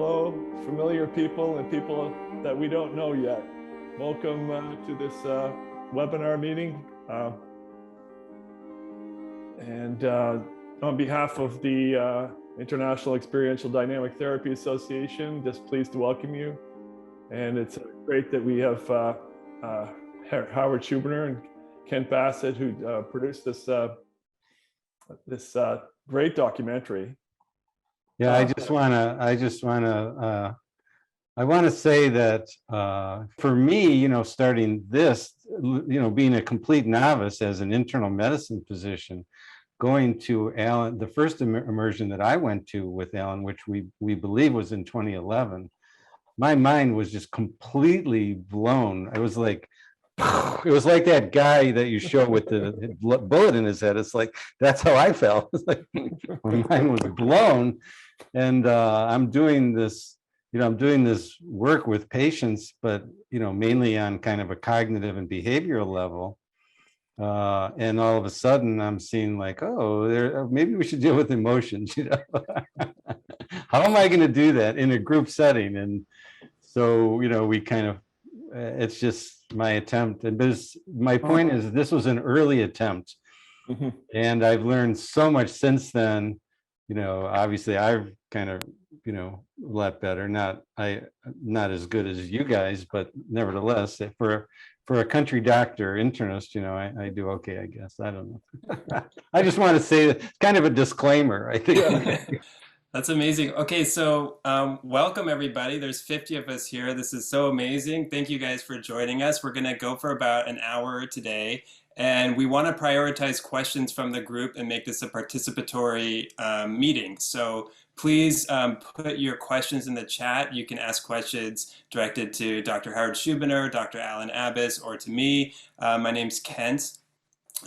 hello, familiar people and people that we don't know yet. Welcome to this webinar meeting. On behalf of the International Experiential Dynamic Therapy Association, just pleased to welcome you. And it's great that we have Howard Schubiner and Kent Bassett, who produced this great documentary. Yeah, I want to say that for me, starting this, being a complete novice as an internal medicine physician, going to Allan, the first immersion that I went to with Allan, which we believe was in 2011, my mind was just completely blown. It was like that guy that you show with the bullet in his head. It's like, that's how I felt. It's like my mind was blown. And I'm doing this work with patients, but mainly on kind of a cognitive and behavioral level. And all of a sudden I'm seeing like, oh, maybe we should deal with emotions, How am I going to do that in a group setting? And so, we kind of, it's just my attempt. And my point is, this was an early attempt. Mm-hmm. And I've learned so much since then. Obviously I've kind of, a lot better, not as good as you guys, but nevertheless, for a country doctor internist, I do okay, I guess. I don't know. I just want to say that it's kind of a disclaimer, I think. Yeah. That's amazing. Okay, so welcome everybody. There's 50 of us here. This is so amazing. Thank you guys for joining us. We're gonna go for about an hour today. And we want to prioritize questions from the group and make this a participatory meeting. So please put your questions in the chat. You can ask questions directed to Dr. Howard Schubiner, Dr. Allan Abbass, or to me. My name's Kent.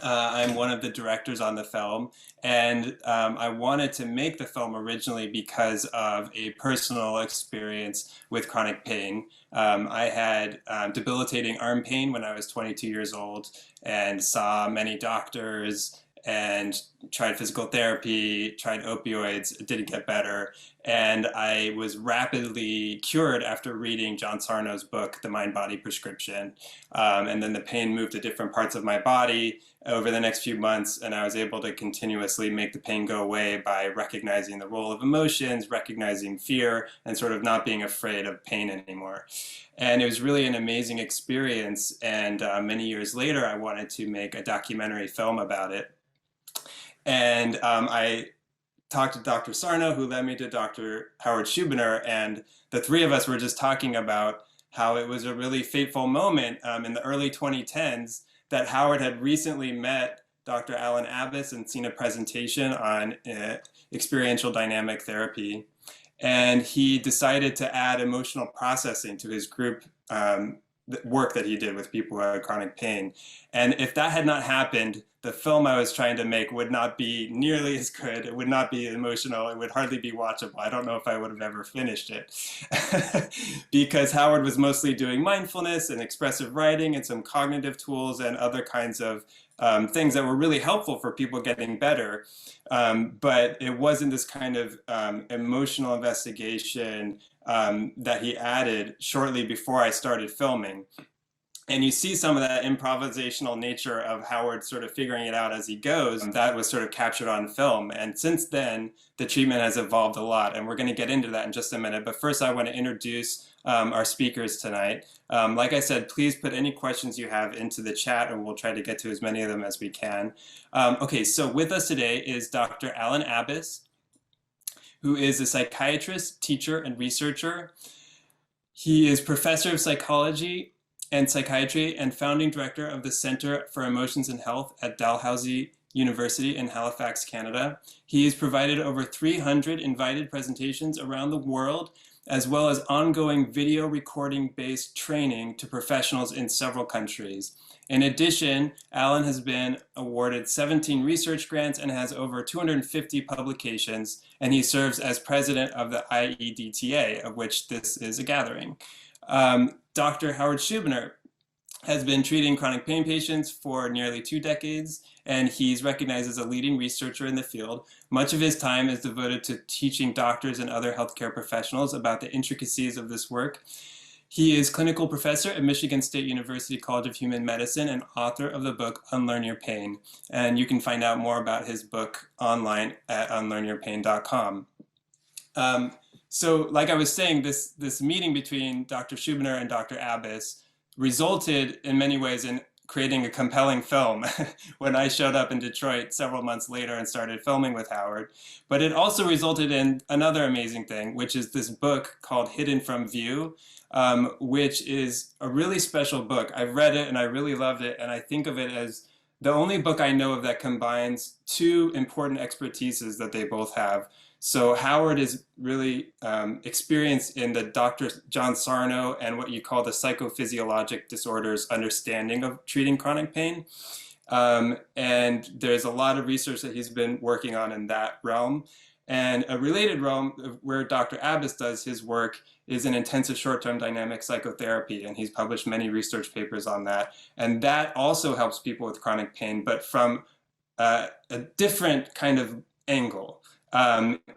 I'm one of the directors on the film, and I wanted to make the film originally because of a personal experience with chronic pain. I had debilitating arm pain when I was 22 years old and saw many doctors and tried physical therapy, tried opioids, it didn't get better. And I was rapidly cured after reading John Sarno's book, The Mind-Body Prescription. And then the pain moved to different parts of my body over the next few months, and I was able to continuously make the pain go away by recognizing the role of emotions, recognizing fear, and sort of not being afraid of pain anymore. And it was really an amazing experience. And many years later, I wanted to make a documentary film about it. And I talked to Dr. Sarno, who led me to Dr. Howard Schubiner, and the three of us were just talking about how it was a really fateful moment in the early 2010s that Howard had recently met Dr. Allan Abbass and seen a presentation on experiential dynamic therapy. And he decided to add emotional processing to his group work that he did with people who had chronic pain. And if that had not happened, the film I was trying to make would not be nearly as good. It would not be emotional. It would hardly be watchable. I don't know if I would have ever finished it. Because Howard was mostly doing mindfulness and expressive writing and some cognitive tools and other kinds of things that were really helpful for people getting better. But it wasn't this kind of emotional investigation that he added shortly before I started filming. And you see some of that improvisational nature of Howard sort of figuring it out as he goes. That was sort of captured on film. And since then, the treatment has evolved a lot. And we're going to get into that in just a minute. But first, I want to introduce our speakers tonight. Like I said, please put any questions you have into the chat, and we'll try to get to as many of them as we can. Okay, so with us today is Dr. Allan Abbass, who is a psychiatrist, teacher, and researcher. He is professor of psychology and psychiatry and founding director of the Center for Emotions and Health at Dalhousie University in Halifax, Canada. He has provided over 300 invited presentations around the world, as well as ongoing video recording-based training to professionals in several countries. In addition, Allan has been awarded 17 research grants and has over 250 publications, and he serves as president of the IEDTA, of which this is a gathering. Dr. Howard Schubiner has been treating chronic pain patients for nearly 2 decades, and he's recognized as a leading researcher in the field. Much of his time is devoted to teaching doctors and other healthcare professionals about the intricacies of this work. He is clinical professor at Michigan State University College of Human Medicine and author of the book Unlearn Your Pain. And you can find out more about his book online at unlearnyourpain.com. So like I was saying, this meeting between Dr. Schubiner and Dr. Abbass resulted in many ways in creating a compelling film when I showed up in Detroit several months later and started filming with Howard. But it also resulted in another amazing thing, which is this book called Hidden from View, which is a really special book. I've read it and I really loved it, and I think of it as the only book I know of that combines two important expertises that they both have. So Howard is really experienced in the Dr. John Sarno and what you call the psychophysiologic disorders understanding of treating chronic pain. And there's a lot of research that he's been working on in that realm. And a related realm where Dr. Abbass does his work is in intensive short-term dynamic psychotherapy, and he's published many research papers on that. And that also helps people with chronic pain, but from a different kind of angle.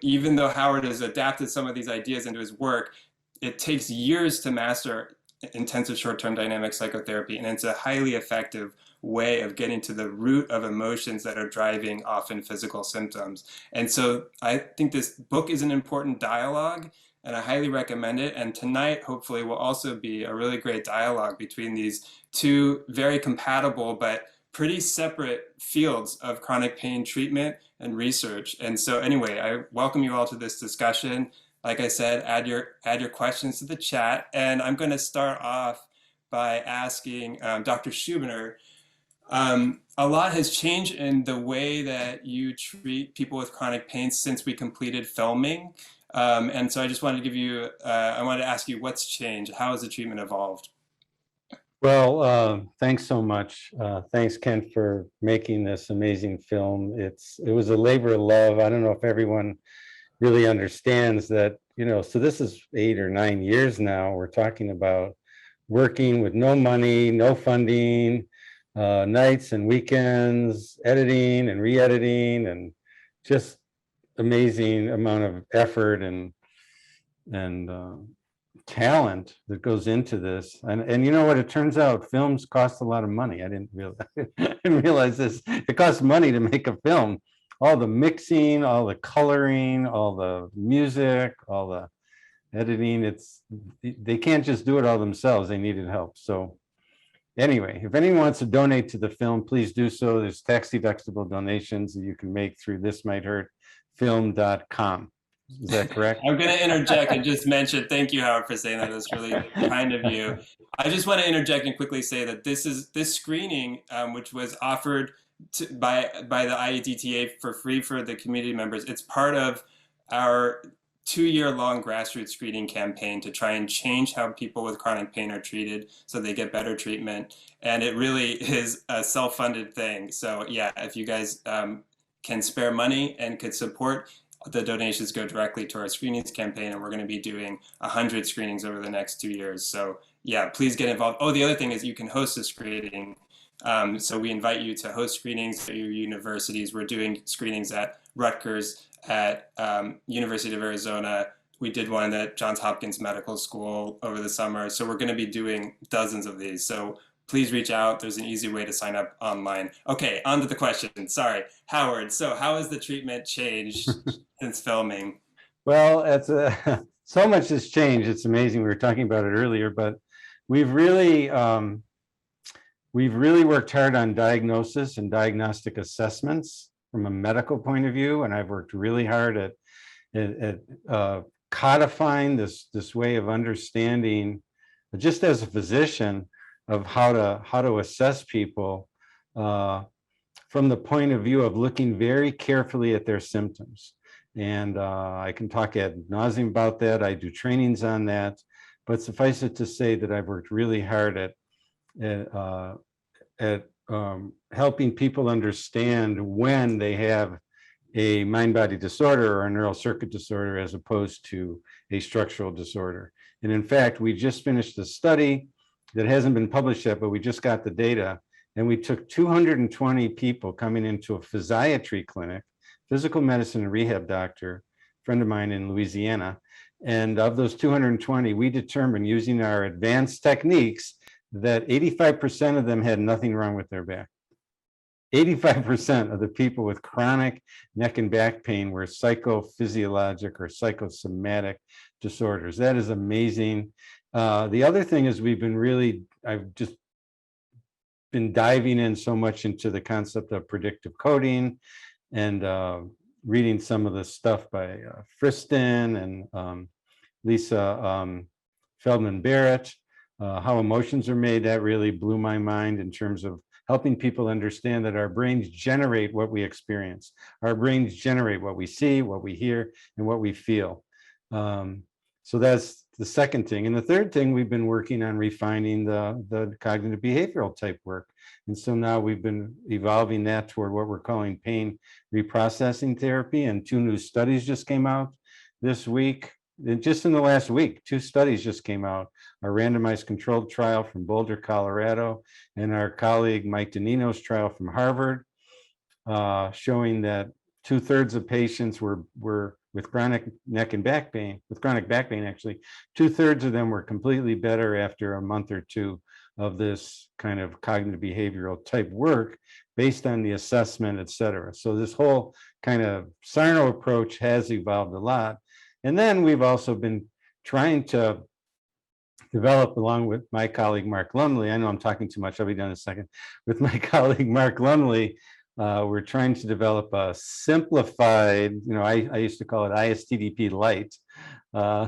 Even though Howard has adapted some of these ideas into his work, it takes years to master intensive short-term dynamic psychotherapy, and it's a highly effective way of getting to the root of emotions that are driving often physical symptoms. And so I think this book is an important dialogue, and I highly recommend it. And tonight, hopefully, will also be a really great dialogue between these two very compatible but pretty separate fields of chronic pain treatment and research. And so anyway, I welcome you all to this discussion. Like I said, add your questions to the chat. And I'm going to start off by asking Dr. Schubiner, a lot has changed in the way that you treat people with chronic pain since we completed filming. And so I just wanted to give you, I wanted to ask you what's changed? How has the treatment evolved? Well, thanks so much. Thanks, Ken, for making this amazing film. It was a labor of love. I don't know if everyone really understands that, so this is 8 or 9 years now. We're talking about working with no money, no funding, nights and weekends, editing and re-editing, and just amazing amount of effort and talent that goes into this. And you know what, it turns out films cost a lot of money. I didn't realize this. It costs money to make a film. All the mixing, all the coloring, all the music, all the editing, they can't just do it all themselves. They needed help. So anyway, if anyone wants to donate to the film, please do so. There's tax deductible donations that you can make through thismightHurtFilm.com. Is that correct? I'm going to interject and just mention, thank you, Howard, for saying that. That's really kind of you. I just want to interject and quickly say that this screening, which was offered by the ISTDP for free for the community members, it's part of our 2-year-long grassroots screening campaign to try and change how people with chronic pain are treated so they get better treatment. And it really is a self-funded thing. So yeah, if you guys can spare money and could support, the donations go directly to our screenings campaign, and we're going to be doing 100 screenings over the next 2 years. So yeah, please get involved. Oh, the other thing is you can host a screening. So we invite you to host screenings at your universities. We're doing screenings at Rutgers, at University of Arizona. We did one at Johns Hopkins Medical School over the summer. So we're going to be doing dozens of these. So please reach out. There's an easy way to sign up online. Okay, on to the question. Sorry, Howard. So how has the treatment changed since filming? Well, so much has changed. It's amazing. We were talking about it earlier, but we've really worked hard on diagnosis and diagnostic assessments from a medical point of view, and I've worked really hard at codifying this way of understanding, just as a physician, of how to assess people from the point of view of looking very carefully at their symptoms. And I can talk ad nauseum about that. I do trainings on that, but suffice it to say that I've worked really hard at helping people understand when they have a mind-body disorder or a neural circuit disorder as opposed to a structural disorder. And in fact, we just finished a study that hasn't been published yet, but we just got the data. And we took 220 people coming into a physiatry clinic, physical medicine and rehab doctor, friend of mine in Louisiana. And of those 220, we determined using our advanced techniques that 85% of them had nothing wrong with their back. 85% of the people with chronic neck and back pain were psychophysiologic or psychosomatic disorders. That is amazing. The other thing is I've just been diving in so much into the concept of predictive coding and reading some of the stuff by Friston and Lisa Feldman Barrett, how emotions are made. That really blew my mind in terms of helping people understand that our brains generate what we experience. Our brains generate what we see, what we hear, and what we feel. So that's the second thing. And the third thing, we've been working on refining the cognitive behavioral type work. And so now we've been evolving that toward what we're calling pain reprocessing therapy. And 2 new studies just came out this week. Just in the last week, 2 studies just came out. Our randomized controlled trial from Boulder, Colorado, and our colleague Mike Danino's trial from Harvard, showing that 2/3 of patients were with chronic neck and back pain, actually, 2/3 of them were completely better after a month or 2 of this kind of cognitive behavioral type work based on the assessment, et cetera. So this whole kind of Sarno approach has evolved a lot. And then we've also been trying to develop, along with my colleague Mark Lumley, I know I'm talking too much, I'll be done in a second, with my colleague Mark Lumley, we're trying to develop a simplified, I used to call it ISTDP light,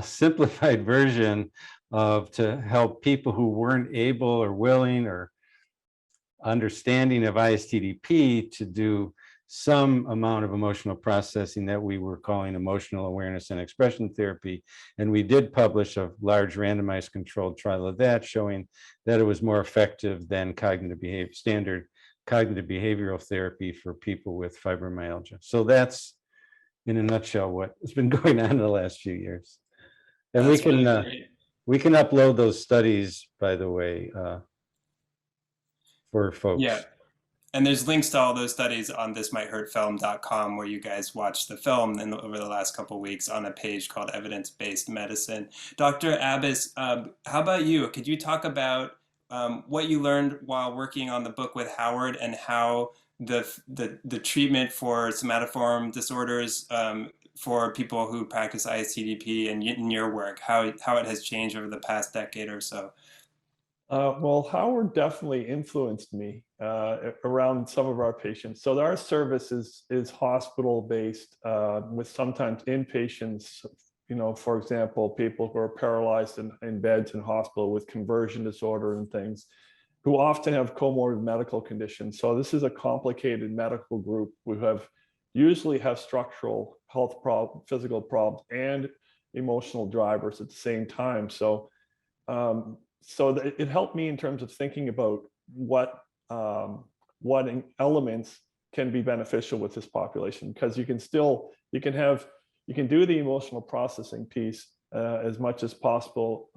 simplified version to help people who weren't able or willing or understanding of ISTDP to do some amount of emotional processing that we were calling emotional awareness and expression therapy. And we did publish a large randomized controlled trial of that, showing that it was more effective than standard cognitive behavioral therapy for people with fibromyalgia. So that's, in a nutshell, what has been going on in the last few years. And we can upload those studies, by the way, for folks. Yeah. And there's links to all those studies on thismighthurtfilm.com, where you guys watched the film over the last couple of weeks on a page called Evidence-Based Medicine. Dr. Abbass, how about you? Could you talk about what you learned while working on the book with Howard, and how the treatment for somatoform disorders for people who practice ISTDP and in your work, how it has changed over the past decade or so? Well, Howard definitely influenced me around some of our patients. So our service is hospital-based, with sometimes inpatients, for example, people who are paralyzed in beds in hospital with conversion disorder and things, who often have comorbid medical conditions. So this is a complicated medical group who usually have structural health problems, physical problems, and emotional drivers at the same time. So it helped me in terms of thinking about what elements can be beneficial with this population, because you can do the emotional processing piece as much as possible,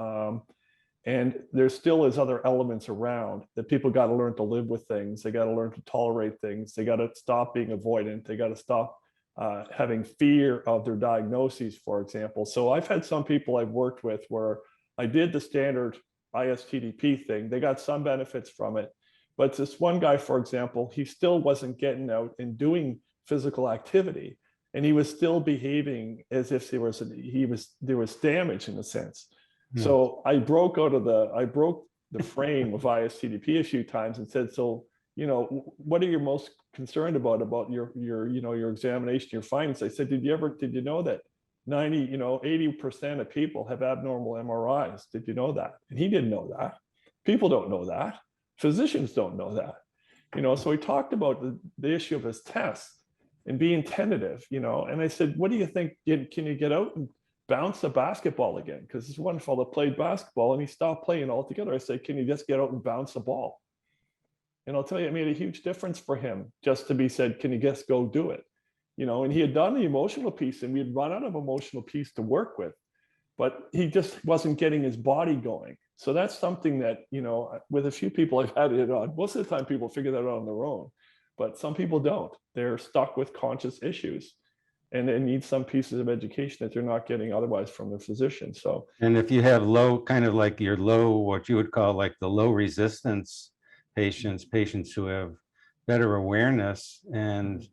and there still is other elements around that people got to learn to live with things. They got to learn to tolerate things. They got to stop being avoidant. They got to stop having fear of their diagnoses, for example. So I've had some people I've worked with where I did the standard ISTDP thing. They got some benefits from it, but this one guy, for example, he still wasn't getting out and doing physical activity, and he was still behaving as if there was damage in a sense. Yeah. So I broke the frame of ISTDP a few times and said, so what are you most concerned about your examination, your findings? I said, did you know that 80% of people have abnormal MRIs? Did you know that? And he didn't know that. People don't know that. Physicians don't know that. So he talked about the issue of his tests and being tentative, and I said, what do you think? Can you get out and bounce a basketball again? Because this one fellow played basketball and he stopped playing altogether. I said, can you just get out and bounce a ball? And I'll tell you, it made a huge difference for him just to be said, can you just go do it? And he had done the emotional piece, and we had run out of emotional piece to work with. but he just wasn't getting his body going. So that's something that, with a few people I've had it on, most of the time people figure that out on their own, but some people don't. They're stuck with conscious issues and they need some pieces of education that they're not getting otherwise from their physician. So, and if you have low, kind of like your low, what you would call like the low resistance patients who have better awareness, and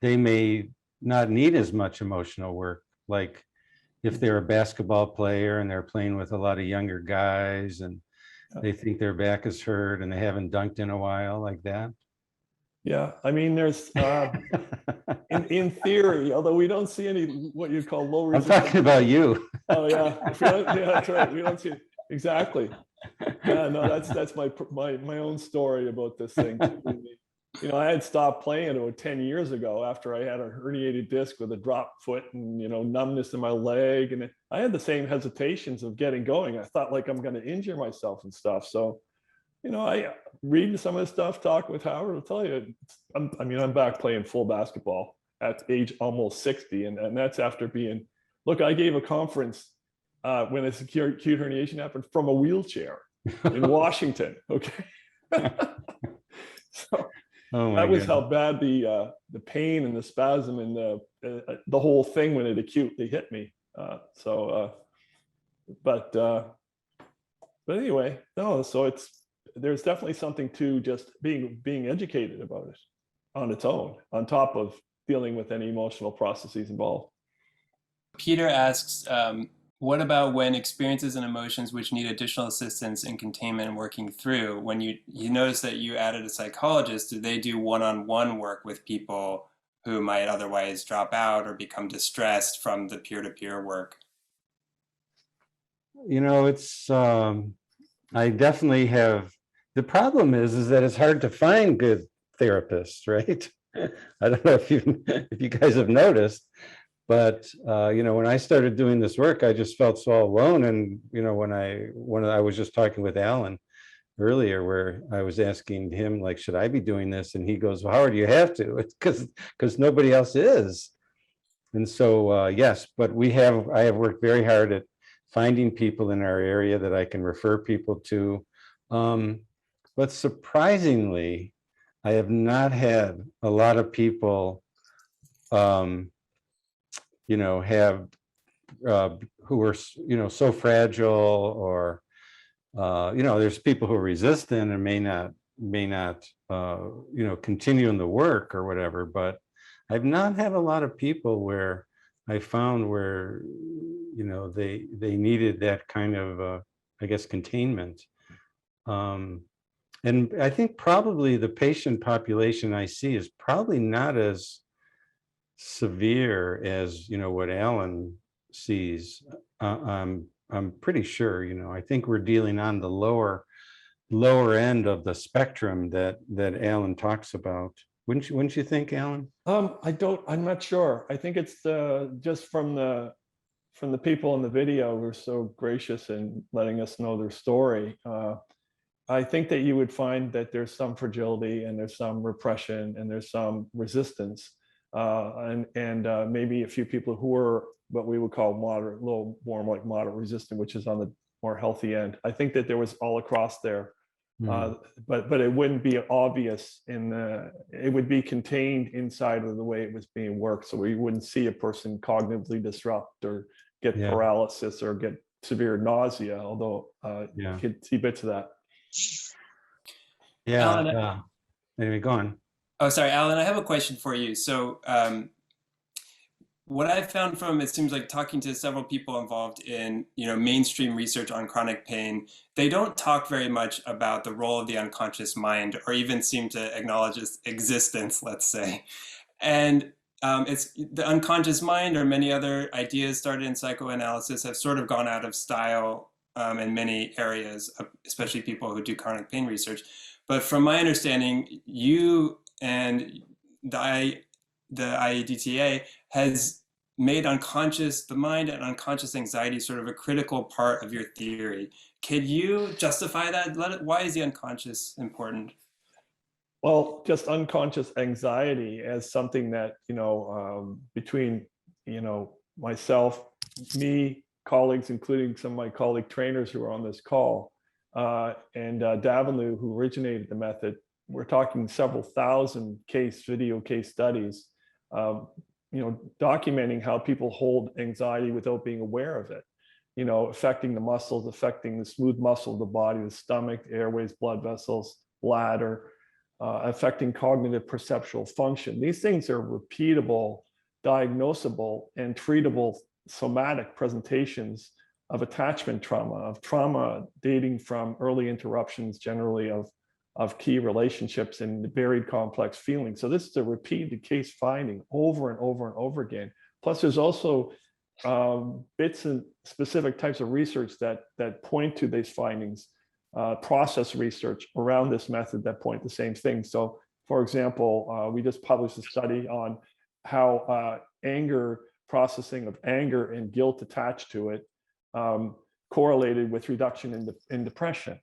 they may not need as much emotional work. Like if they're a basketball player and they're playing with a lot of younger guys and they think their back is hurt and they haven't dunked in a while, like that. yeah, I mean, there's in theory, although we don't see any what you call low I'm resistance. talking about you. Oh yeah, yeah, that's right. We don't see it. Exactly. Yeah, no, that's my own story about this thing. I had stopped playing about 10 years ago after I had a herniated disc with a drop foot and numbness in my leg, and I had the same hesitations of getting going. I thought like I'm going to injure myself and stuff. So, I reading some of this stuff, talking with Howard, I'll tell you, I'm back playing full basketball at age almost 60, and that's after being. Look, I gave a conference when this acute herniation happened from a wheelchair in Washington. Okay. So that was how bad the pain and the spasm and the whole thing when it acutely hit me. But anyway, no. So there's definitely something to just being educated about it on its own, on top of dealing with any emotional processes involved. Peter asks, what about when experiences and emotions which need additional assistance in containment and working through, when you notice that you added a psychologist, do they do one-on-one work with people who might otherwise drop out or become distressed from the peer-to-peer work? It's, I definitely have, the problem is that it's hard to find good therapists, right? I don't know if you guys have noticed, but when I started doing this work, I just felt so alone. And when I was just talking with Allan earlier, where I was asking him, like, should I be doing this? And he goes, well, Howard, you have to. It's because nobody else is. And so yes, but I have worked very hard at finding people in our area that I can refer people to. But surprisingly, I have not had a lot of people have who are so fragile, or there's people who are resistant and may not continue in the work or whatever. But I've not had a lot of people where I found where they needed that kind of I guess containment. And I think probably the patient population I see is probably not as severe as what Allan sees. I'm pretty sure. I think we're dealing on the lower end of the spectrum that Allan talks about. Wouldn't you think, Allan? I'm not sure. I think it's just from the people in the video who are so gracious in letting us know their story. I think that you would find that there's some fragility and there's some repression and there's some resistance. And maybe a few people who are what we would call moderate, a little more like moderate resistant, which is on the more healthy end. I think that there was all across there, but it wouldn't be obvious it would be contained inside of the way it was being worked. So we wouldn't see a person cognitively disrupt or get paralysis or get severe nausea, although you could see bits of that. Yeah. Allan, Anyway, go on. Oh, sorry, Allan, I have a question for you. So what I found from, it seems like talking to several people involved in, mainstream research on chronic pain, they don't talk very much about the role of the unconscious mind, or even seem to acknowledge its existence, let's say. And it's the unconscious mind, or many other ideas started in psychoanalysis, have sort of gone out of style in many areas, especially people who do chronic pain research. But from my understanding, you and the IEDTA has made the mind and unconscious anxiety sort of a critical part of your theory. Could you justify that? Why is the unconscious important? Well, just unconscious anxiety as something that, between, myself, me, colleagues, including some of my colleague trainers who are on this call, and Davanlu, who originated the method, we're talking several thousand video case studies, documenting how people hold anxiety without being aware of it, affecting the muscles, affecting the smooth muscle of the body, the stomach, airways, blood vessels, bladder, affecting cognitive perceptual function. These things are repeatable, diagnosable, and treatable somatic presentations of attachment trauma, of trauma dating from early interruptions, generally of key relationships and buried complex feelings. So this is a repeated case finding over and over and over again. Plus, there's also bits and specific types of research that point to these findings, process research around this method that point the same thing. So, for example, we just published a study on how processing of anger and guilt attached to it correlated with reduction in depression.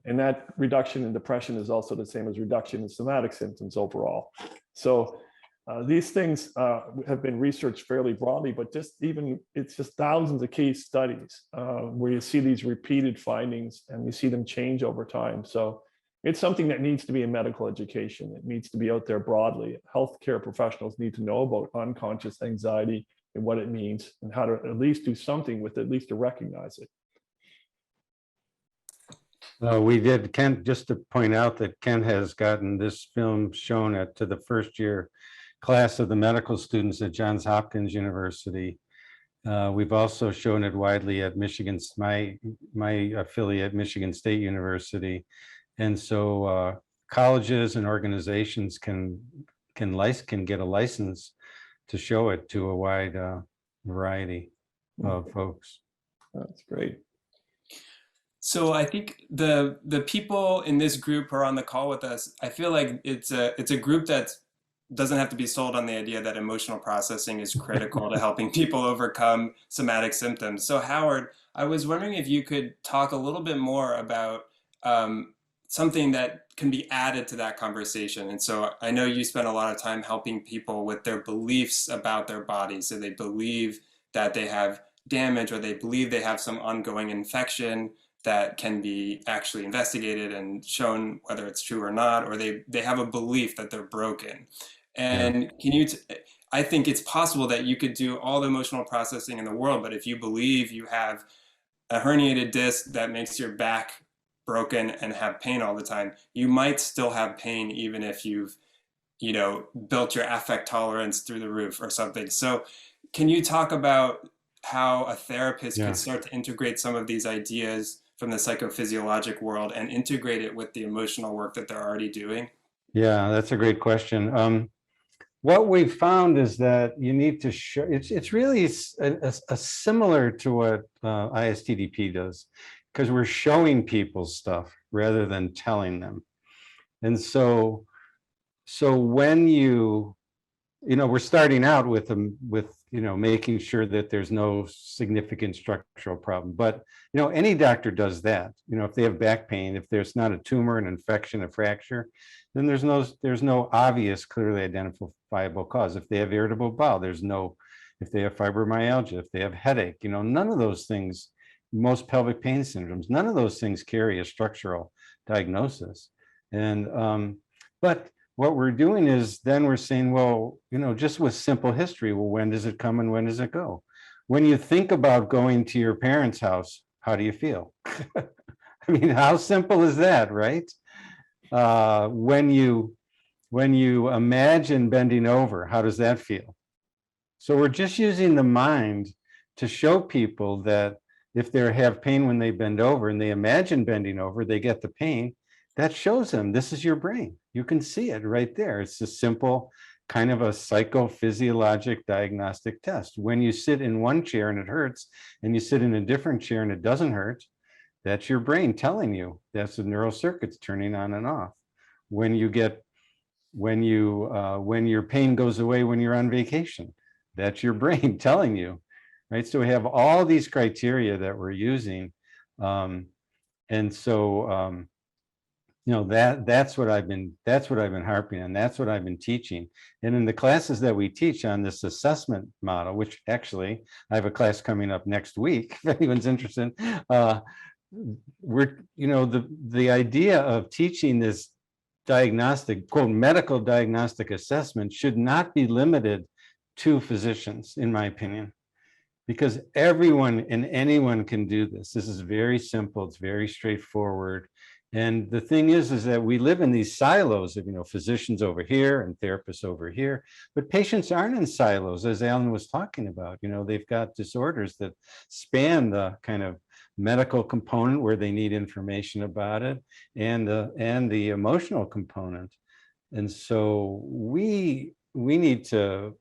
And that reduction in depression is also the same as reduction in somatic symptoms overall. So these things have been researched fairly broadly, but it's just thousands of case studies where you see these repeated findings and you see them change over time. So it's something that needs to be in medical education. It needs to be out there broadly. Healthcare professionals need to know about unconscious anxiety and what it means and how to at least do something with it, at least to recognize it. We did, Kent, just to point out that Kent has gotten this film shown to the first year class of the medical students at Johns Hopkins University. We've also shown it widely at my affiliate, Michigan State University. And so colleges and organizations can get a license to show it to a wide variety of folks. That's great. So I think the people in this group who are on the call with us, I feel like it's a group that doesn't have to be sold on the idea that emotional processing is critical to helping people overcome somatic symptoms. So Howard, I was wondering if you could talk a little bit more about something that can be added to that conversation. And so I know you spend a lot of time helping people with their beliefs about their bodies. So they believe that they have damage, or they believe they have some ongoing infection that can be actually investigated and shown whether it's true or not, or they have a belief that they're broken. And I think it's possible that you could do all the emotional processing in the world, but if you believe you have a herniated disc that makes your back broken and have pain all the time, you might still have pain even if you've, built your affect tolerance through the roof or something. So can you talk about how a therapist could start to integrate some of these ideas from the psychophysiologic world and integrate it with the emotional work that they're already doing? Yeah, that's a great question. What we've found is that you need to show, it's really a similar to what ISTDP does, because we're showing people stuff rather than telling them. And so when we're starting out with making sure that there's no significant structural problem. But, any doctor does that. If they have back pain, if there's not a tumor, an infection, a fracture, then there's no obvious, clearly identifiable cause. If they have irritable bowel, if they have fibromyalgia, if they have headache, none of those things, most pelvic pain syndromes, none of those things carry a structural diagnosis. And, but what we're doing is then we're saying, well, just with simple history, well, when does it come and when does it go? When you think about going to your parents' house, how do you feel? I mean, how simple is that, right? When you imagine bending over, how does that feel? So we're just using the mind to show people that if they have pain when they bend over and they imagine bending over, they get the pain. That shows them this is your brain. You can see it right there. It's a simple kind of a psychophysiologic diagnostic test. When you sit in one chair and it hurts, and you sit in a different chair and it doesn't hurt, that's your brain telling you. That's the neural circuits turning on and off. When your pain goes away when you're on vacation, that's your brain telling you, right? So we have all these criteria that we're using, and so that's what I've been harping on. That's what I've been teaching. And in the classes that we teach on this assessment model, which actually I have a class coming up next week, if anyone's interested, the idea of teaching this diagnostic, quote, medical diagnostic assessment should not be limited to physicians, in my opinion, because everyone and anyone can do this. This is very simple. It's very straightforward. And the thing is that we live in these silos of, physicians over here and therapists over here, but patients aren't in silos, as Allan was talking about. They've got disorders that span the kind of medical component where they need information about it, and the emotional component. And so we need to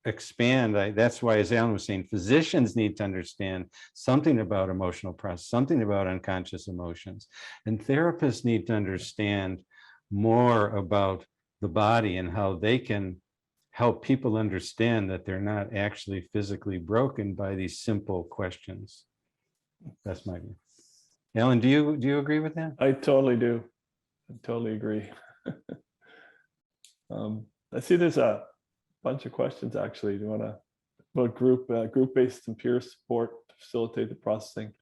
expand. That's why, as Allan was saying, physicians need to understand something about emotional process, something about unconscious emotions, and therapists need to understand more about the body and how they can help people understand that they're not actually physically broken by these simple questions. That's my view. Allan, do you agree with that? I totally do. I totally agree. I see there's a bunch of questions actually. Do you want to about group-based and peer support to facilitate the processing?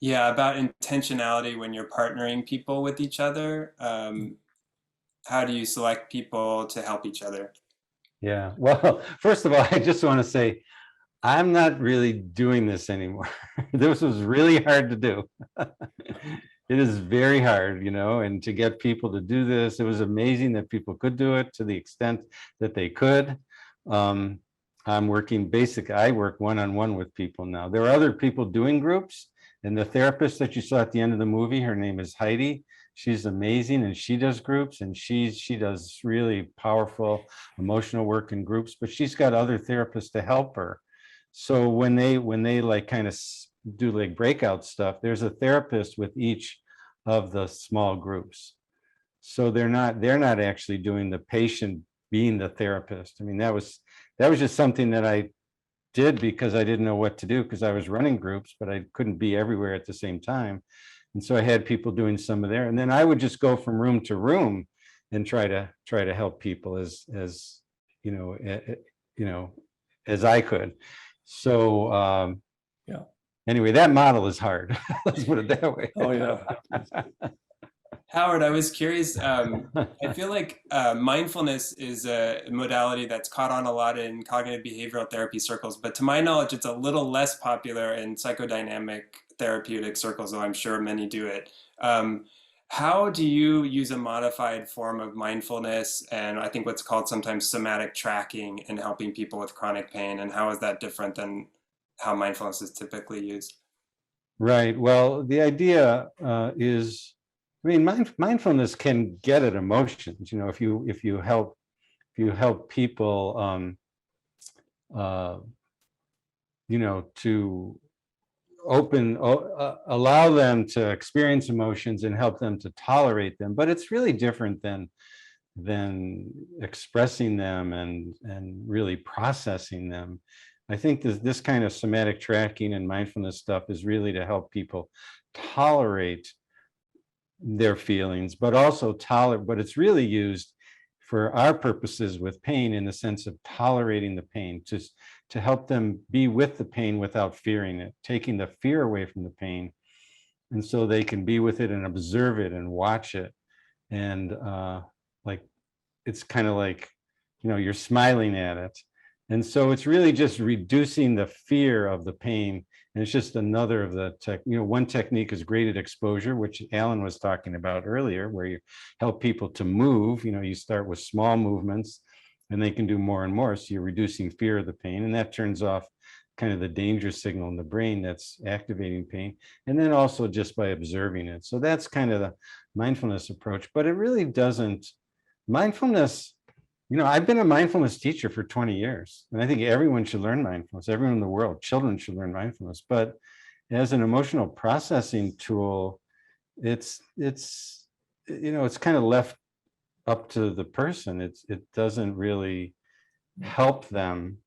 Yeah, about intentionality when you're partnering people with each other. How do you select people to help each other? Yeah, well, first of all, I just want to say I'm not really doing this anymore. This was really hard to do. It is very hard, and to get people to do this, it was amazing that people could do it to the extent that they could. I'm working I work one-on-one with people now. There are other people doing groups, and the therapist that you saw at the end of the movie, her name is Heidi. She's amazing, and she does groups, and she does really powerful emotional work in groups, but she's got other therapists to help her. So when they like kind of do like breakout stuff, there's a therapist with each of the small groups. So they're not actually doing the patient being the therapist. I mean, that was just something that I did because I didn't know what to do, because I was running groups, but I couldn't be everywhere at the same time. And so I had people doing some of there, and then I would just go from room to room and try to help people as as I could. So yeah. Anyway, that model is hard. Let's put it that way. Oh yeah. Howard, I was curious. I feel like mindfulness is a modality that's caught on a lot in cognitive behavioral therapy circles, but to my knowledge, it's a little less popular in psychodynamic therapeutic circles, though I'm sure many do it. How do you use a modified form of mindfulness, and I think what's called sometimes somatic tracking, in helping people with chronic pain, and how is that different than how mindfulness is typically used? Right. Well, the idea is, I mean, mindfulness can get at emotions. If you help people, to allow them to experience emotions and help them to tolerate them. But it's really different than expressing them and really processing them. I think this kind of somatic tracking and mindfulness stuff is really to help people tolerate their feelings, but also but it's really used for our purposes with pain, in the sense of tolerating the pain, just to help them be with the pain without fearing it, taking the fear away from the pain. And so they can be with it and observe it and watch it. And it's kind of like, you're smiling at it. And so it's really just reducing the fear of the pain. And it's just another of the one technique is graded exposure, which Allan was talking about earlier, where you help people to move. You start with small movements and they can do more and more. So you're reducing fear of the pain, and that turns off kind of the danger signal in the brain that's activating pain. And then also just by observing it. So that's kind of the mindfulness approach, but it really doesn't, mindfulness, I've been a mindfulness teacher for 20 years, and I think everyone should learn mindfulness. Everyone in the world, children should learn mindfulness. But as an emotional processing tool, it's kind of left up to the person. It doesn't really help them.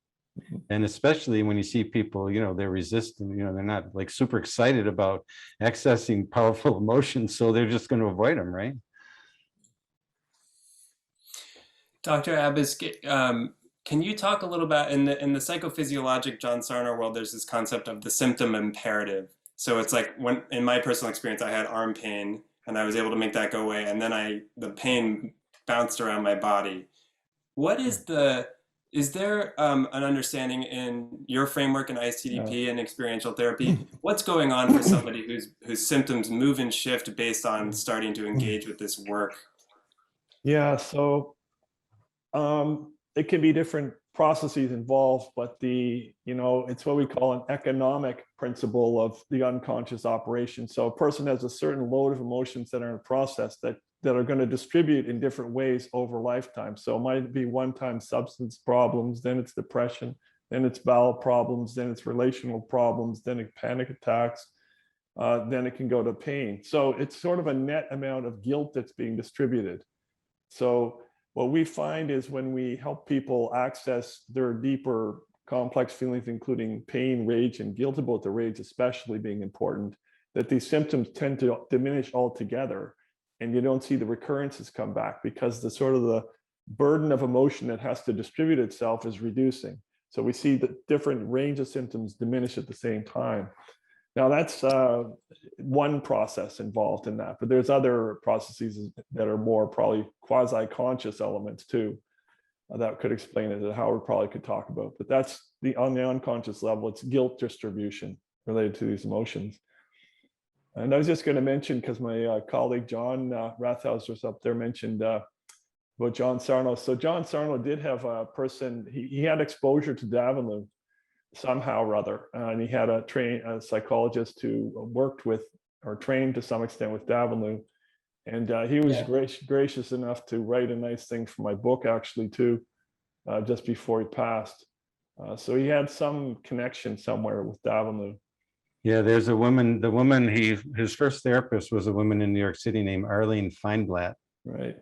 And especially when you see people, they're resistant, they're not like super excited about accessing powerful emotions, so they're just going to avoid them, right? Dr. Abbass, can you talk a little about in the psychophysiologic John Sarno world, there's this concept of the symptom imperative. So it's like when in my personal experience, I had arm pain and I was able to make that go away, and then the pain bounced around my body. What is is there an understanding in your framework in ISTDP and experiential therapy? What's going on for somebody whose symptoms move and shift based on starting to engage with this work? Yeah, so it can be different processes involved, but it's what we call an economic principle of the unconscious operation. So a person has a certain load of emotions that are in a process that are going to distribute in different ways over lifetime. So it might be one-time substance problems, then it's depression, then it's bowel problems, then it's relational problems, then it's panic attacks, then it can go to pain. So it's sort of a net amount of guilt that's being distributed. So what we find is when we help people access their deeper complex feelings, including pain, rage, and guilt, about the rage especially being important, that these symptoms tend to diminish altogether, and you don't see the recurrences come back because the burden of emotion that has to distribute itself is reducing. So we see the different range of symptoms diminish at the same time. Now that's one process involved in that, but there's other processes that are more probably quasi-conscious elements too that could explain it, that Howard probably could talk about. But that's on the unconscious level, it's guilt distribution related to these emotions. And I was just going to mention, because my colleague John Rathhouse was up there, mentioned about John Sarno. So John Sarno did have a person, he had exposure to Davinu somehow or other, and he had a psychologist who worked with or trained to some extent with Davinu, and he was gracious enough to write a nice thing for my book actually too, just before he passed. So he had some connection somewhere with Davinu. Yeah, there's a woman, his first therapist was a woman in New York City named Arlene Feinblatt, right,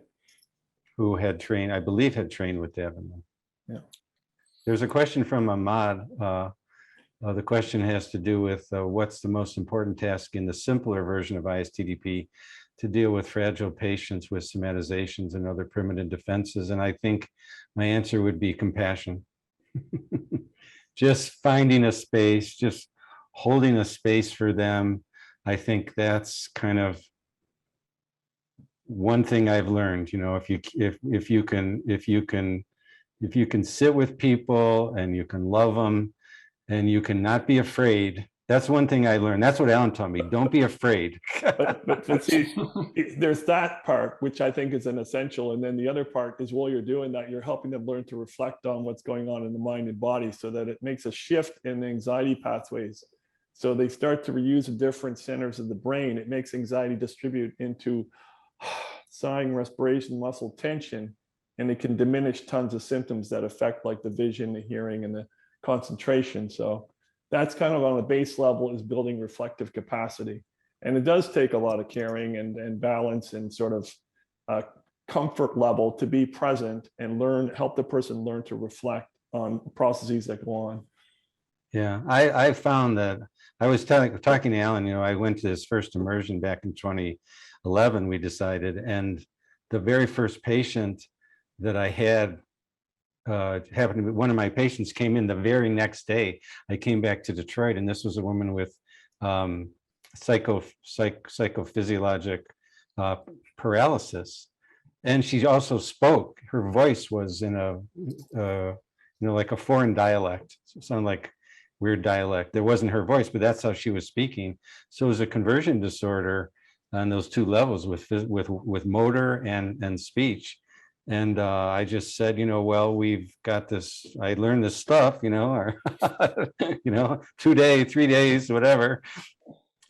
who had trained, I believe had trained with Davinu. Yeah. There's a question from Ahmad. The question has to do with what's the most important task in the simpler version of ISTDP to deal with fragile patients with somatizations and other primitive defenses. And I think my answer would be compassion. Just finding a space, just holding a space for them. I think that's kind of one thing I've learned. If you can sit with people and you can love them and you can not be afraid. That's one thing I learned. That's what Allan taught me. Don't be afraid. but see, there's that part, which I think is an essential. And then the other part is while you're doing that, you're helping them learn to reflect on what's going on in the mind and body so that it makes a shift in the anxiety pathways. So they start to reuse the different centers of the brain. It makes anxiety distribute into sighing, respiration, muscle tension, and it can diminish tons of symptoms that affect like the vision, the hearing, and the concentration. So that's kind of on the base level, is building reflective capacity. And it does take a lot of caring and balance and sort of comfort level to be present and help the person learn to reflect on processes that go on. Yeah, I found that I was talking to Allan, I went to his first immersion back in 2011, we decided, and the very first patient that I had happened to be one of my patients came in the very next day. I came back to Detroit, and this was a woman with psychophysiologic paralysis, and she also spoke. Her voice was in like a foreign dialect. It sounded like weird dialect. There wasn't her voice, but that's how she was speaking. So it was a conversion disorder on those two levels, with motor and speech. And I just said, well, we've got this, I learned this stuff, or 2 days, 3 days, whatever.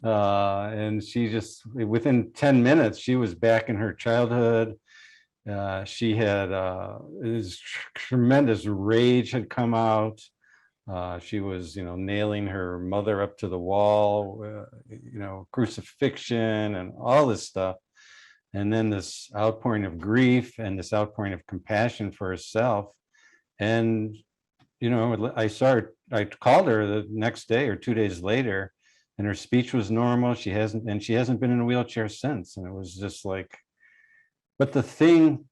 And she just, within 10 minutes, she was back in her childhood. She had this tremendous rage had come out. She was, nailing her mother up to the wall, crucifixion and all this stuff. And then this outpouring of grief and this outpouring of compassion for herself. And, I called her the next day or 2 days later, and her speech was normal. She hasn't been in a wheelchair since. And it was just like, but the thing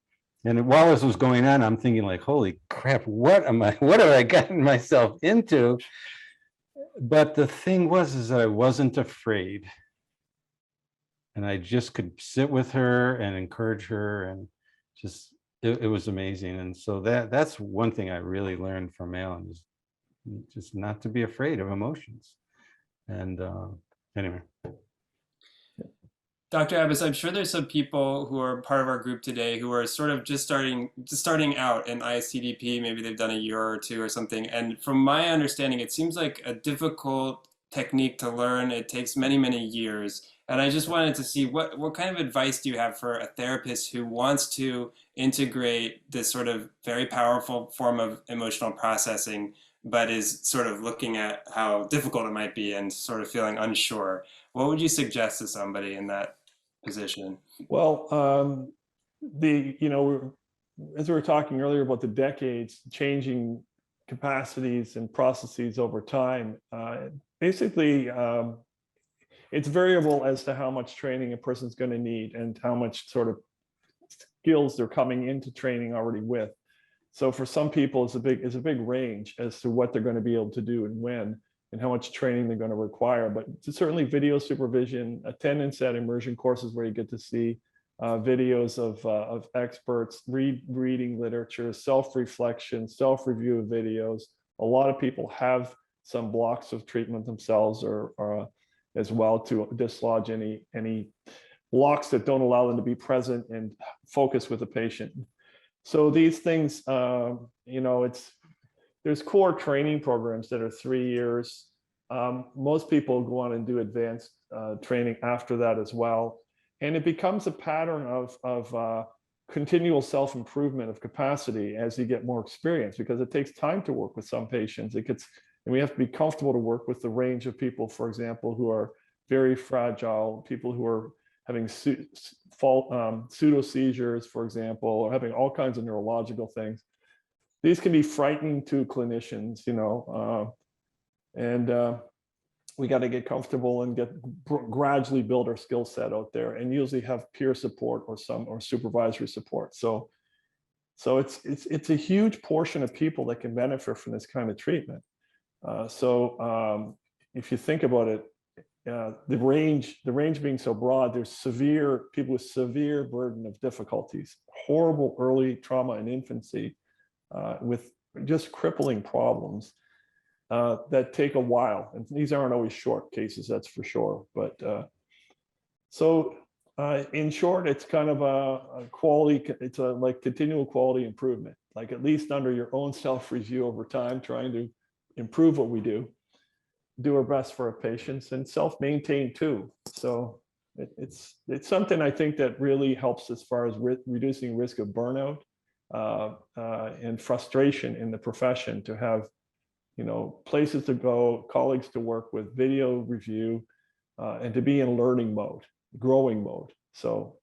And while this was going on, I'm thinking like, holy crap, what have I gotten myself into? But the thing was, is that I wasn't afraid. And I just could sit with her and encourage her, and just, it was amazing. And so that's one thing I really learned from Allan, is just not to be afraid of emotions. And anyway. Dr. Abbass, I'm sure there's some people who are part of our group today who are sort of just starting out in ISTDP. Maybe they've done a year or two or something. And from my understanding, it seems like a difficult technique to learn. It takes many, many years. And I just wanted to see what kind of advice do you have for a therapist who wants to integrate this sort of very powerful form of emotional processing, but is sort of looking at how difficult it might be and sort of feeling unsure? What would you suggest to somebody in that position? Well, as we were talking earlier about the decades changing capacities and processes over time, basically, it's variable as to how much training a person's going to need and how much sort of skills they're coming into training already with. So for some people, it's a big range as to what they're going to be able to do and when, and how much training they're going to require. But certainly video supervision, attendance at immersion courses where you get to see videos of experts, reading literature, self-reflection, self-review of videos. A lot of people have some blocks of treatment themselves, or as well, to dislodge any blocks that don't allow them to be present and focus with the patient. So these things, there's core training programs that are 3 years. Most people go on and do advanced training after that as well. And it becomes a pattern of continual self-improvement of capacity as you get more experience, because it takes time to work with some patients. And we have to be comfortable to work with the range of people, for example, who are very fragile, people who are having pseudo seizures, for example, or having all kinds of neurological things. These can be frightening to clinicians, and we got to get comfortable and gradually build our skill set out there, and usually have peer support or supervisory support. So it's a huge portion of people that can benefit from this kind of treatment. If you think about it, the range being so broad, there's people with severe burden of difficulties, horrible early trauma in infancy, with just crippling problems that take a while. And these aren't always short cases, that's for sure. But in short, it's kind of a quality, it's like continual quality improvement, like at least under your own self-review over time, trying to improve what we do our best for our patients, and self-maintain too. So it's something I think that really helps as far as reducing risk of burnout and frustration in the profession, to have places to go, colleagues to work with, video review, and to be in learning mode, growing mode. So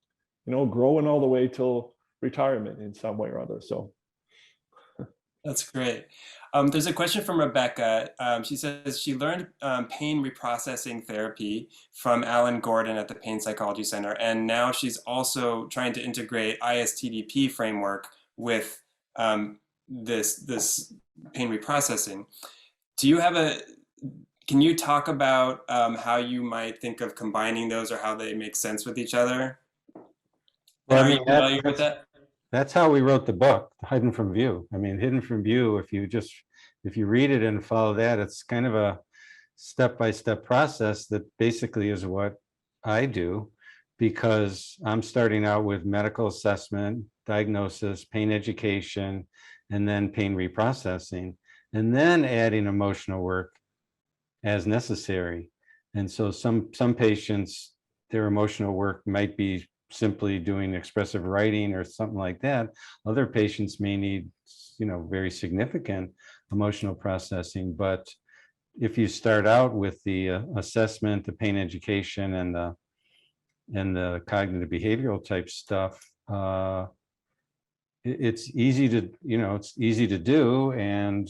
growing all the way till retirement in some way or other. So that's great. There's a question from Rebecca. She says she learned pain reprocessing therapy from Allan Gordon at the Pain Psychology Center, and now she's also trying to integrate ISTDP framework with this pain reprocessing. Can you talk about how you might think of combining those, or how they make sense with each other? Well, are you familiar with that? That's how we wrote the book, Hidden from View. I mean, Hidden from View, if you read it and follow that, it's kind of a step-by-step process that basically is what I do, because I'm starting out with medical assessment, diagnosis, pain education, and then pain reprocessing, and then adding emotional work as necessary. And so some patients, their emotional work might be simply doing expressive writing or something like that. Other patients may need, very significant emotional processing. But if you start out with the assessment, the pain education, and the cognitive behavioral type stuff, it's easy to do, and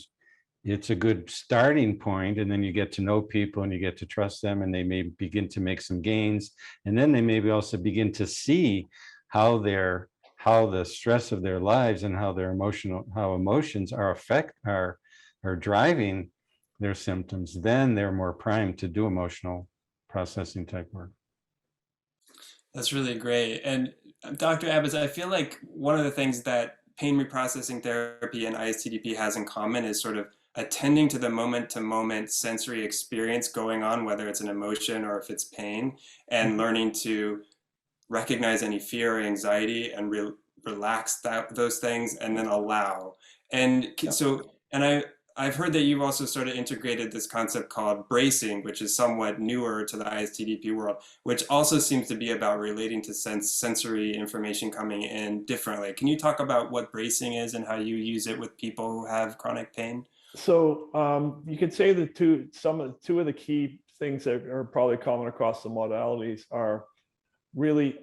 it's a good starting point. And then you get to know people and you get to trust them, and they may begin to make some gains. And then they maybe also begin to see how their how the stress of their lives and how how emotions are driving their symptoms, then they're more primed to do emotional processing type work. That's really great. And Dr. Abbass, I feel like one of the things that pain reprocessing therapy and ISTDP has in common is sort of attending to the moment-to-moment sensory experience going on, whether it's an emotion or if it's pain, and learning to recognize any fear or anxiety and relax those things and then allow. And so, and I've heard that you've also sort of integrated this concept called bracing, which is somewhat newer to the ISTDP world, which also seems to be about relating to sensory information coming in differently. Can you talk about what bracing is and how you use it with people who have chronic pain? So you could say that two of the key things that are probably common across the modalities are really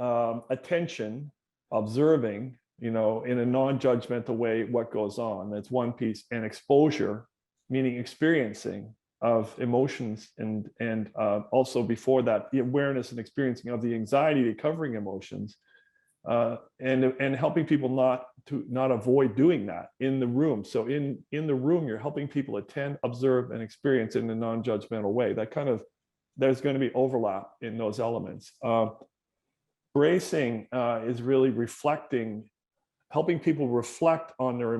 attention, observing, in a non-judgmental way what goes on. That's one piece, and exposure, meaning experiencing of emotions, and also before that, the awareness and experiencing of the anxiety, recovering emotions, and helping people not avoid doing that in the room. So in the room, you're helping people attend, observe, and experience in a non-judgmental way. There's going to be overlap in those elements. Bracing is really helping people reflect on their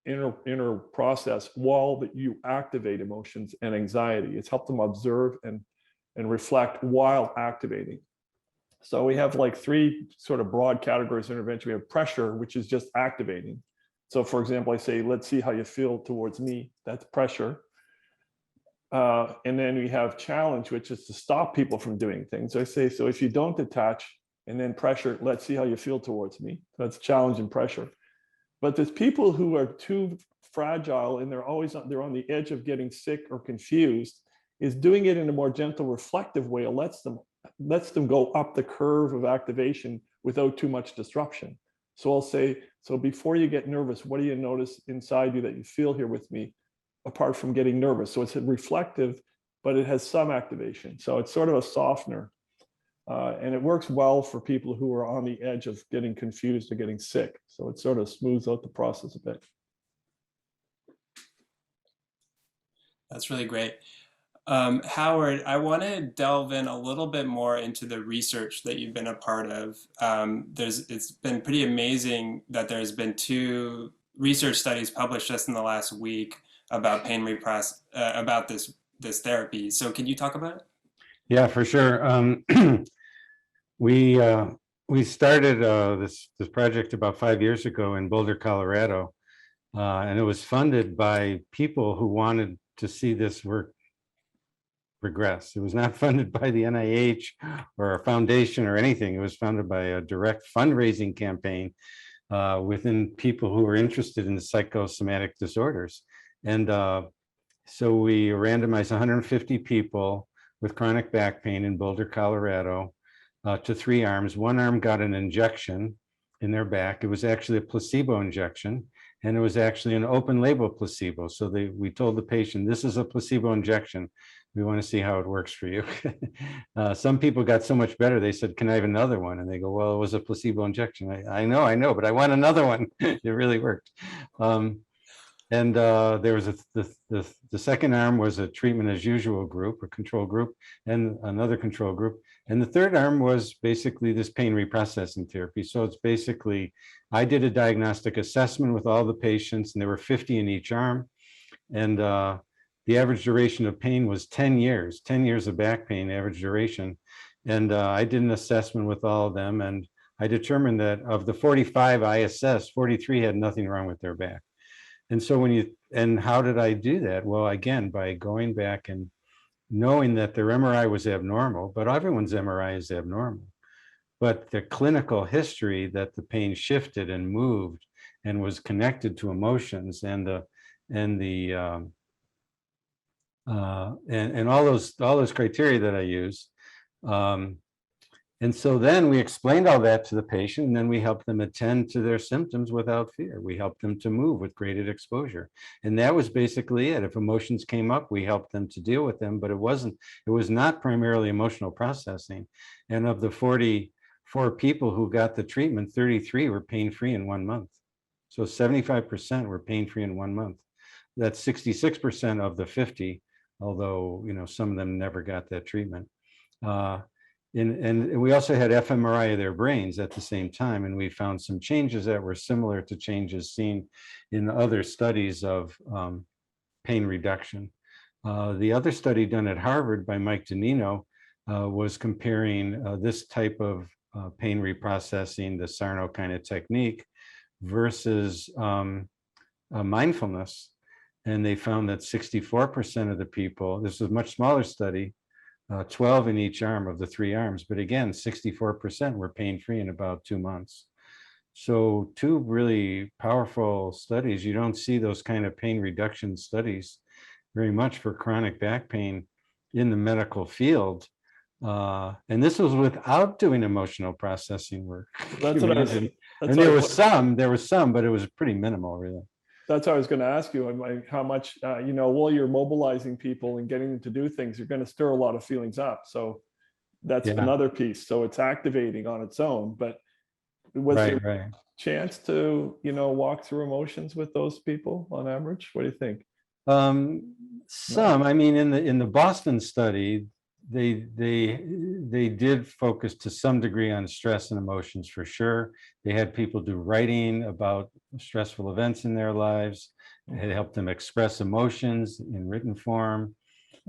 inner process while that you activate emotions and anxiety. It's helped them observe and reflect while activating. So we have like three sort of broad categories of intervention. We have pressure, which is just activating. So for example, I say, let's see how you feel towards me. That's pressure. And then we have challenge, which is to stop people from doing things. So I say, so if you don't detach, and then pressure, let's see how you feel towards me. That's challenge and pressure. But there's people who are too fragile and they're on the edge of getting sick or confused, is doing it in a more gentle, reflective way. It lets them go up the curve of activation without too much disruption. So I'll say, so before you get nervous, what do you notice inside you that you feel here with me, apart from getting nervous? So it's reflective, but it has some activation. So it's sort of a softener. And it works well for people who are on the edge of getting confused or getting sick. So it sort of smooths out the process a bit. That's really great. Howard, I want to delve in a little bit more into the research that you've been a part of. It's been pretty amazing that there's been 2 research studies published just in the last week about pain about this therapy. So can you talk about it? Yeah, for sure. We started this project about 5 years ago in Boulder, Colorado, and it was funded by people who wanted to see this work progress. It was not funded by the NIH or a foundation or anything. It was funded by a direct fundraising campaign within people who were interested in the psychosomatic disorders. And so we randomized 150 people with chronic back pain in Boulder, Colorado, to 3 arms. One arm got an injection in their back. It was actually a placebo injection, and it was actually an open label placebo. So we told the patient, this is a placebo injection. We want to see how it works for you. Some people got so much better, they said, can I have another one? And they go, well, it was a placebo injection. I know, but I want another one. It really worked. And there was the second arm was a treatment as usual group, a control group, and another control group. And the third arm was basically this pain reprocessing therapy. So it's basically, I did a diagnostic assessment with all the patients, and there were 50 in each arm. And the average duration of pain was 10 years of back pain, average duration. And I did an assessment with all of them. And I determined that of the 45 I assessed, 43 had nothing wrong with their back. And so and how did I do that? Well, again, by going back and knowing that their MRI was abnormal, but everyone's MRI is abnormal. But the clinical history that the pain shifted and moved and was connected to emotions and all those criteria that I use. And so then we explained all that to the patient, and then we helped them attend to their symptoms without fear. We helped them to move with graded exposure. And that was basically it. If emotions came up, we helped them to deal with them, but it was not primarily emotional processing. And of the for people who got the treatment, 33 were pain-free in 1 month. So 75% were pain-free in 1 month. That's 66% of the 50, although, you know, some of them never got that treatment. And we also had fMRI of their brains at the same time, and we found some changes that were similar to changes seen in other studies of pain reduction. The other study done at Harvard by Mike Donino was comparing this type of pain reprocessing, the Sarno kind of technique, versus mindfulness. And they found that 64% of the people, this was a much smaller study, 12 in each arm of the 3 arms, but again, 64% were pain-free in about 2 months. So 2 really powerful studies. You don't see those kind of pain reduction studies very much for chronic back pain in the medical field. And this was without doing emotional processing work. That's what I was. And there was some, but it was pretty minimal, really. That's what I was going to ask you. Like how much, you know, while you're mobilizing people and getting them to do things, you're going to stir a lot of feelings up. So that's another piece. So it's activating on its own. But was there a chance to, you know, walk through emotions with those people on average? What do you think? Some. I mean, in the Boston study, they did focus to some degree on stress and emotions for sure. They had people do writing about stressful events in their lives. It helped them express emotions in written form.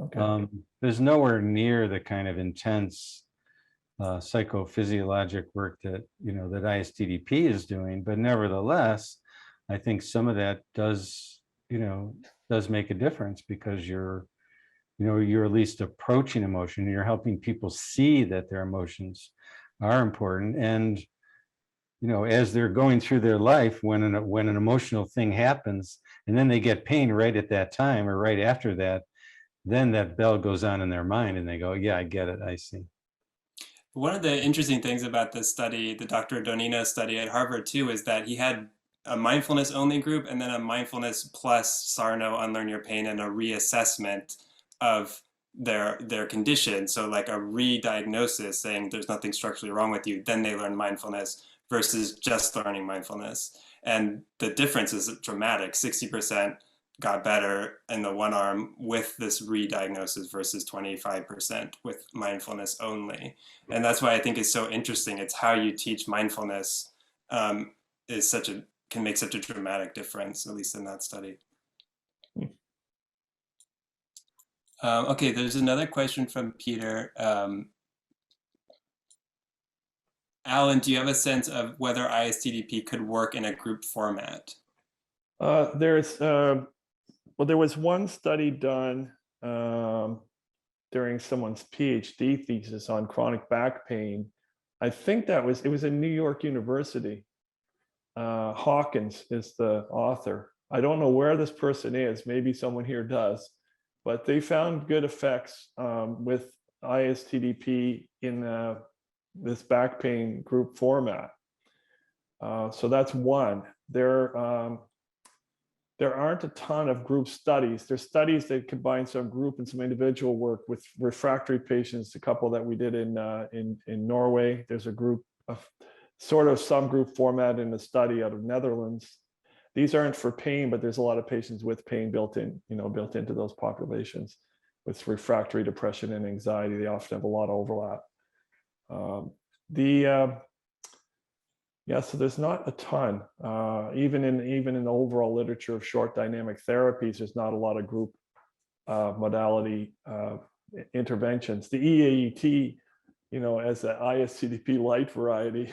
Okay. There's nowhere near the kind of intense psychophysiologic work that, you know, that ISTDP is doing, but nevertheless, I think some of that does make a difference, because you're at least approaching emotion. You're helping people see that their emotions are important. And, you know, as they're going through their life, when an emotional thing happens and then they get pain right at that time or right after that, then that bell goes on in their mind and they go, yeah, I get it. I see. One of the interesting things about this study, the Dr. Donino study at Harvard too, is that he had a mindfulness only group and then a mindfulness plus Sarno, Unlearn Your Pain, and a reassessment of their condition. So like a re-diagnosis saying there's nothing structurally wrong with you, then they learn mindfulness versus just learning mindfulness. And the difference is dramatic. 60% got better in the one arm with this re-diagnosis versus 25% with mindfulness only. And that's why I think it's so interesting. It's how you teach mindfulness can make such a dramatic difference, at least in that study. Okay, there's another question from Peter. Allan, do you have a sense of whether ISTDP could work in a group format? There was one study done during someone's PhD thesis on chronic back pain. I think it was in New York University. Hawkins is the author. I don't know where this person is. Maybe someone here does. But they found good effects with ISTDP in this back pain group format. So that's one. There aren't a ton of group studies. There's studies that combine some group and some individual work with refractory patients. A couple that we did in Norway. There's a group of sort of some group format in a study out of Netherlands. These aren't for pain, but there's a lot of patients with pain built into those populations with refractory depression and anxiety. They often have a lot of overlap. So there's not a ton. Even in the overall literature of short dynamic therapies, there's not a lot of group modality interventions. The EAET, as the ISTDP light variety,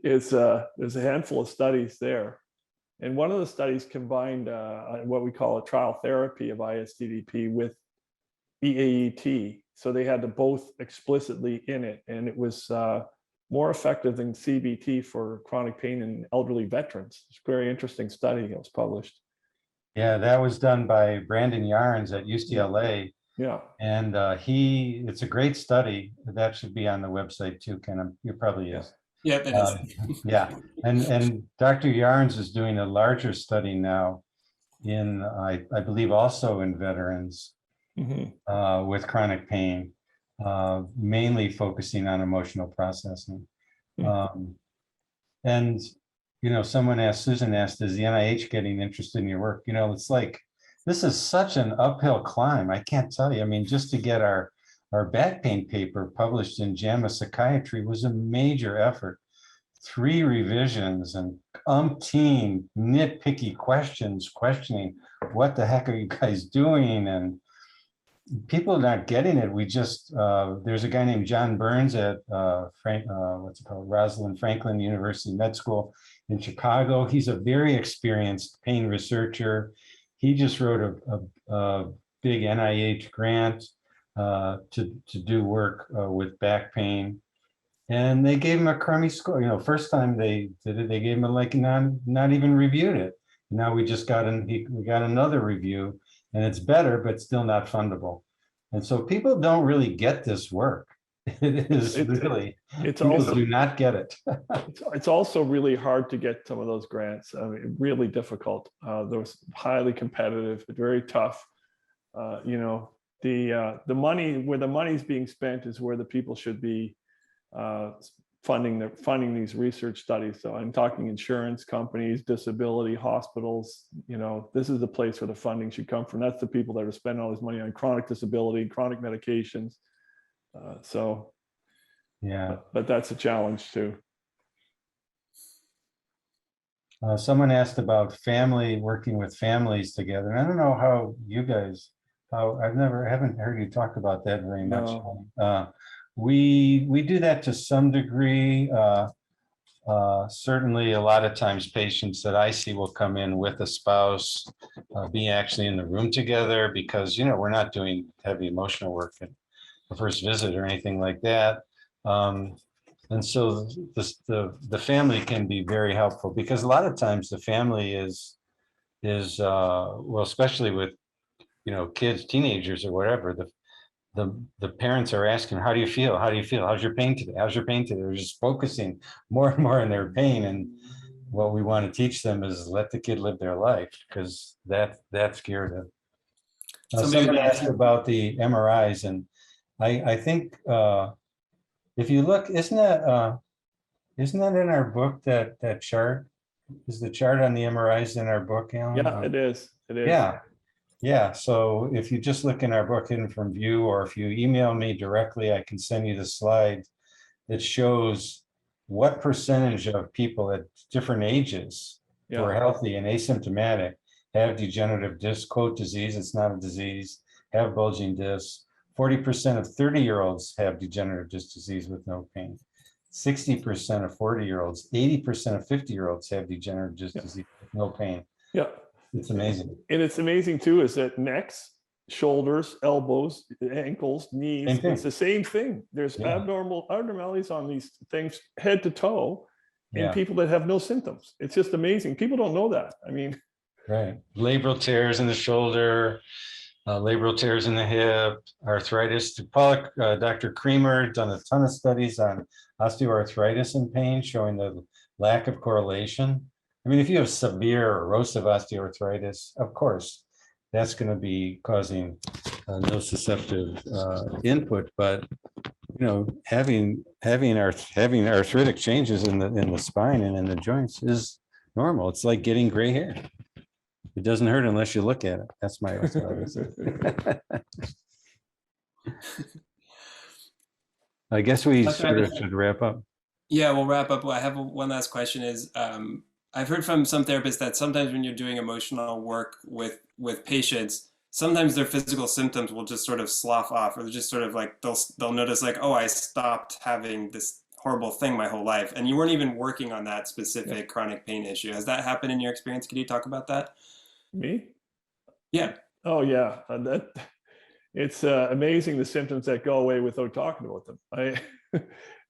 there's a handful of studies there. And one of the studies combined what we call a trial therapy of ISTDP with EAET. So they had them both explicitly in it. And it was more effective than CBT for chronic pain in elderly veterans. It's a very interesting study that was published. Yeah, that was done by Brandon Yarns at UCLA. Yeah. And it's a great study. That should be on the website too, Ken. It probably is. Yeah, it is. Yeah, and Dr. Yarns is doing a larger study now in, I believe, also in veterans with chronic pain. mainly focusing on emotional processing. And, Susan asked, is the NIH getting interested in your work? It's like, this is such an uphill climb. I can't tell you. I mean, just to get our back pain paper published in JAMA Psychiatry was a major effort. 3 revisions and umpteen nitpicky questions, questioning what the heck are you guys doing? And people are not getting it. We just, there's a guy named John Burns at Rosalind Franklin University Med School in Chicago. He's a very experienced pain researcher. He just wrote a big NIH grant to do work with back pain. And they gave him a crummy score. First time they did it, they gave him not even reviewed it. Now we just got we got another review, and it's better, but still not fundable. And so people don't really get this work. It's also do not get it. It's also really hard to get some of those grants. I mean, really difficult. Those highly competitive, but very tough. The money, where the money's being spent is where the people should be funding these research studies. So I'm talking insurance companies, disability, hospitals. This is the place where the funding should come from. That's the people that are spending all this money on chronic disability, chronic medications. Yeah, but that's a challenge too. Someone asked about working with families together. And I don't know how you guys, haven't heard you talk about that very much. No. We do that to some degree. Certainly a lot of times patients that I see will come in with a spouse, be actually in the room together, because we're not doing heavy emotional work at the first visit or anything like that. And so the family can be very helpful, because a lot of times the family is well, especially with kids, teenagers or whatever, the parents are asking, how do you feel? How do you feel? How's your pain today? How's your pain today? They're just focusing more and more on their pain. And what we want to teach them is let the kid live their life, because that's curative. Somebody asked about the MRIs, and I think if you look, isn't that in our book, that chart? Is the chart on the MRIs in our book, Allan? Yeah, it is. It is. Yeah. So if you just look in our book, Hidden from View, or if you email me directly, I can send you the slide that shows what percentage of people at different ages who are healthy and asymptomatic have degenerative disc, quote, disease. It's not a disease. Have bulging discs. 40% of 30-year-olds have degenerative disc disease with no pain. 60% of 40-year-olds, 80% of 50-year-olds have degenerative disc disease with no pain. Yeah. It's amazing. And it's amazing too, is that necks, shoulders, elbows, ankles, knees, it's the same thing. There's abnormalities on these things head to toe in people that have no symptoms. It's just amazing. People don't know that. I mean, right. Labral tears in the shoulder, labral tears in the hip, arthritis. Dr. Creamer done a ton of studies on osteoarthritis and pain, showing the lack of correlation. I mean, if you have severe erosive osteoarthritis, of course, that's going to be causing nociceptive input. But having arthritic changes in the spine and in the joints is normal. It's like getting gray hair. It doesn't hurt unless you look at it. That's my arthritis. I guess we should wrap up. Yeah, we'll wrap up. I have one last question. Is I've heard from some therapists that sometimes when you're doing emotional work with patients, sometimes their physical symptoms will just sort of slough off, or just sort of like they'll notice like, oh, I stopped having this horrible thing my whole life, and you weren't even working on that specific chronic pain issue. Has that happened in your experience? Can you talk about that? Me? Yeah. Oh yeah, it's amazing the symptoms that go away without talking about them.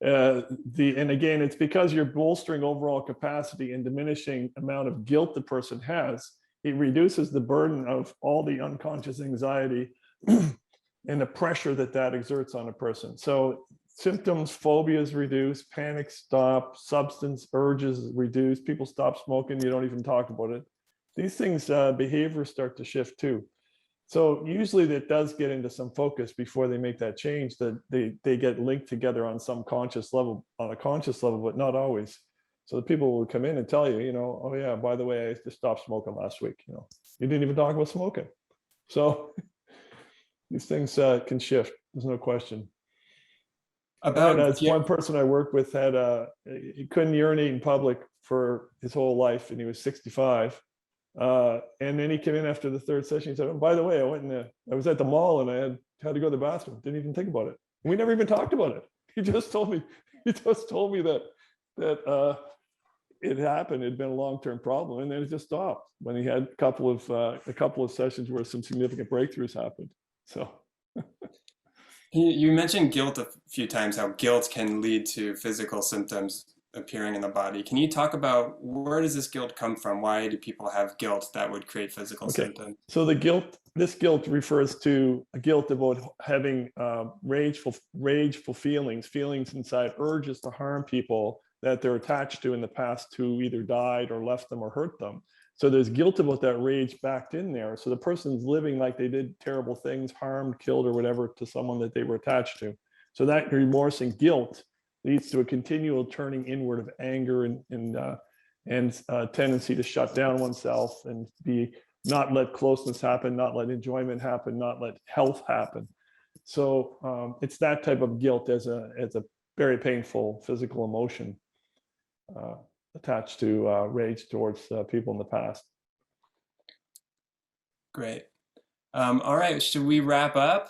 And again, it's because you're bolstering overall capacity and diminishing amount of guilt the person has. It reduces the burden of all the unconscious anxiety and the pressure that exerts on a person. So symptoms, phobias reduce, panic stop, substance urges reduce, people stop smoking, you don't even talk about it. These things, behaviors start to shift too. So usually that does get into some focus before they make that change, that they get linked together on some conscious level, but not always. So the people will come in and tell you, you know, oh yeah, by the way, I just stopped smoking last week. You know, you didn't even talk about smoking. So these things can shift. There's no question. About One person I worked with had he couldn't urinate in public for his whole life, and he was 65. And then he came in after the third session. He said, oh, by the way, I was at the mall and I had to go to the bathroom. Didn't even think about it. We never even talked about it. He just told me that it happened. It had been a long-term problem, and then it just stopped when he had a couple of sessions where some significant breakthroughs happened. So you mentioned guilt a few times, how guilt can lead to physical symptoms appearing in the body. Can you talk about where does this guilt come from? Why do people have guilt that would create physical symptoms? So this guilt refers to a guilt about having rageful feelings inside, urges to harm people that they're attached to in the past who either died or left them or hurt them. So there's guilt about that rage backed in there. So the person's living like they did terrible things, harmed, killed, or whatever to someone that they were attached to. So that remorse and guilt leads to a continual turning inward of anger and tendency to shut down oneself and not let closeness happen, not let enjoyment happen, not let health happen. So it's that type of guilt as a very painful physical emotion attached to rage towards people in the past. Great. All right, should we wrap up?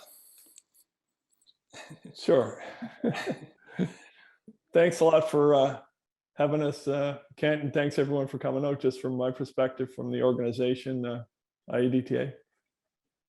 Sure. Thanks a lot for having us, Kent, and thanks everyone for coming out. Just from my perspective, from the organization, IEDTA.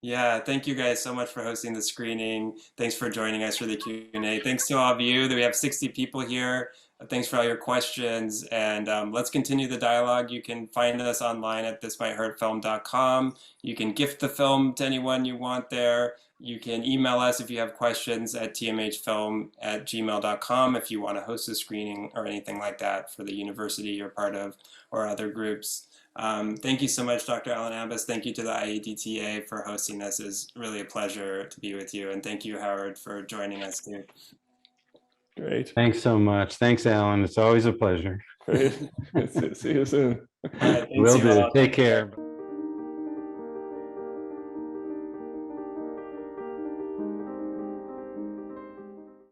Yeah, thank you guys so much for hosting the screening. Thanks for joining us for the Q&A. Thanks to all of you. We have 60 people here. Thanks for all your questions, and let's continue the dialogue. You can find us online at thismightHurtFilm.com. You can gift the film to anyone you want there. You can email us if you have questions at tmhfilm@gmail.com if you want to host a screening or anything like that for the university you're part of or other groups. Thank you so much, Dr. Allan Abbass. Thank you to the IEDTA for hosting this. It's really a pleasure to be with you. And thank you, Howard, for joining us too. Great. Thanks so much. Thanks, Allan. It's always a pleasure. Great. See you soon. All right, Will do. Take care.